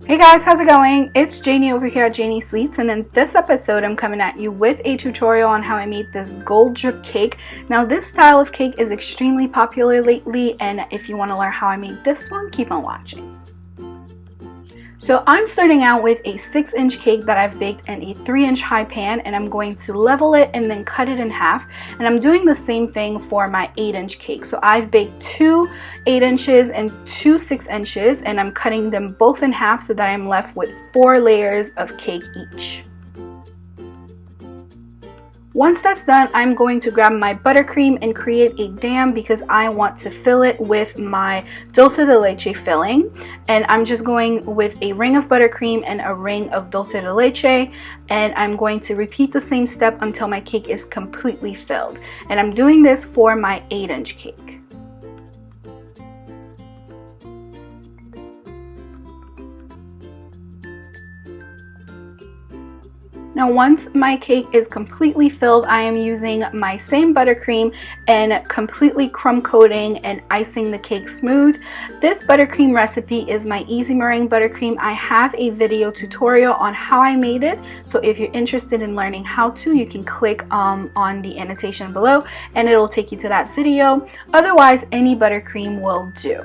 Hey guys, how's it going? It's Janie over here at JaniesSweets, and in this episode I'm coming at you with a tutorial on how I made this gold drip cake. Now this style of cake is extremely popular lately, and if you want to learn how I made this one, keep on watching. So I'm starting out with a 6-inch cake that I've baked in a 3-inch high pan, and I'm going to level it and then cut it in half. And I'm doing the same thing for my 8-inch cake. So I've baked 2 8 inches and 2 6 inches, and I'm cutting them both in half so that I'm left with 4 layers of cake each. Once that's done, I'm going to grab my buttercream and create a dam because I want to fill it with my dulce de leche filling. And I'm just going with a ring of buttercream and a ring of dulce de leche, and I'm going to repeat the same step until my cake is completely filled. And I'm doing this for my 8-inch cake. Now once my cake is completely filled, I am using my same buttercream and completely crumb coating and icing the cake smooth. This buttercream recipe is my easy meringue buttercream. I have a video tutorial on how I made it, so if you're interested in learning how to, you can click on the annotation below and it'll take you to that video. Otherwise, any buttercream will do.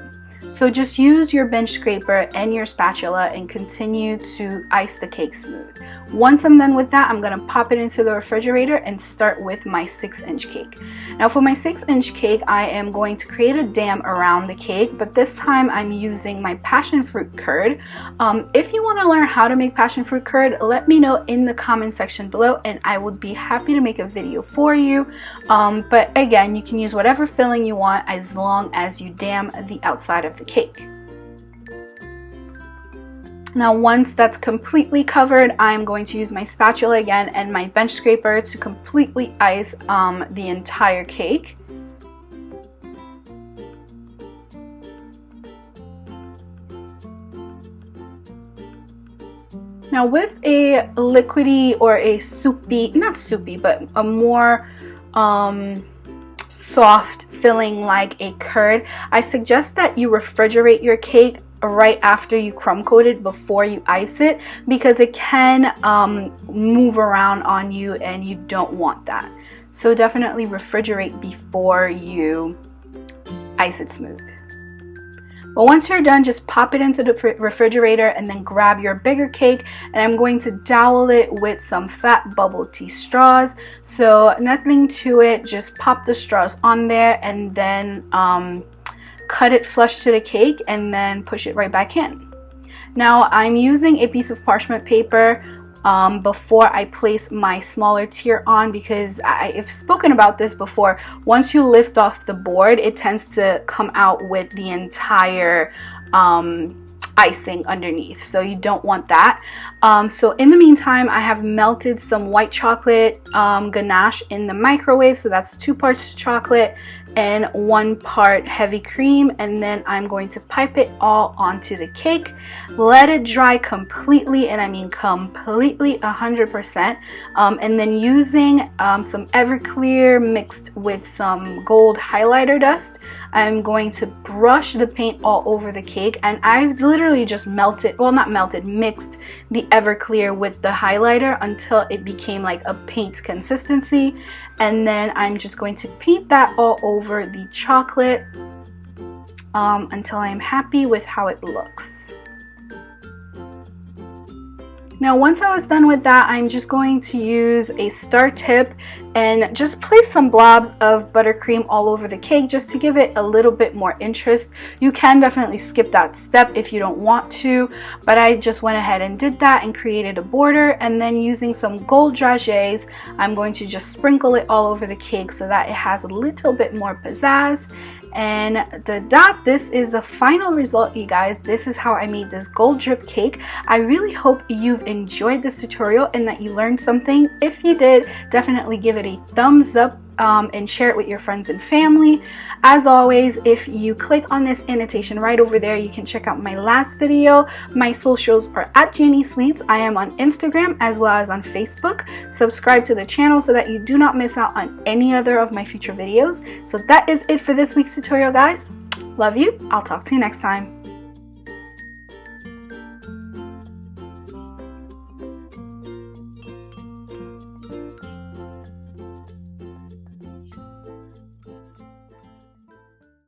So just use your bench scraper and your spatula and continue to ice the cake smooth. Once I'm done with that, I'm going to pop it into the refrigerator and start with my 6-inch cake. Now for my 6-inch cake, I am going to create a dam around the cake, but this time I'm using my passion fruit curd. If you want to learn how to make passion fruit curd, let me know in the comment section below and I would be happy to make a video for you. But again, you can use whatever filling you want as long as you dam the outside of the cake. Now once that's completely covered, I'm going to use my spatula again and my bench scraper to completely ice the entire cake. Now with a liquidy or a soupy, not soupy, but a more soft filling like a curd, I suggest that you refrigerate your cake right after you crumb coat it before you ice it, because it can move around on you and you don't want that. So definitely refrigerate before you ice it smooth. But once you're done, just pop it into the refrigerator and then grab your bigger cake, and I'm going to dowel it with some fat bubble tea straws. So nothing to it, just pop the straws on there and then cut it flush to the cake and then push it right back in. Now I'm using a piece of parchment paper before I place my smaller tier on, because I've spoken about this before. Once you lift off the board, it tends to come out with the entire icing underneath, so you don't want that. So in the meantime, I have melted some white chocolate ganache in the microwave, so that's 2 parts chocolate and 1 part heavy cream, and then I'm going to pipe it all onto the cake. Let it dry completely, and I mean completely 100%, and then using some Everclear mixed with some gold highlighter dust, I'm going to brush the paint all over the cake. And I've literally just melted, well not melted, mixed the Everclear with the highlighter until it became like a paint consistency, and then I'm just going to paint that all over the chocolate until I'm happy with how it looks. Now once I was done with that, I'm just going to use a star tip and just place some blobs of buttercream all over the cake just to give it a little bit more interest. You can definitely skip that step if you don't want to, but I just went ahead and did that and created a border, and then using some gold dragées, I'm going to just sprinkle it all over the cake so that it has a little bit more pizzazz. And this is the final result, you guys. This is how I made this gold drip cake. I really hope you've enjoyed this tutorial and that you learned something. If you did, definitely give it a thumbs up and share it with your friends and family. As always, if you click on this annotation right over there, you can check out my last video. My socials are at JaniesSweets. I am on Instagram as well as on Facebook. Subscribe to the channel so that you do not miss out on any other of my future videos. So that is it for this week's tutorial, guys. Love you. I'll talk to you next time.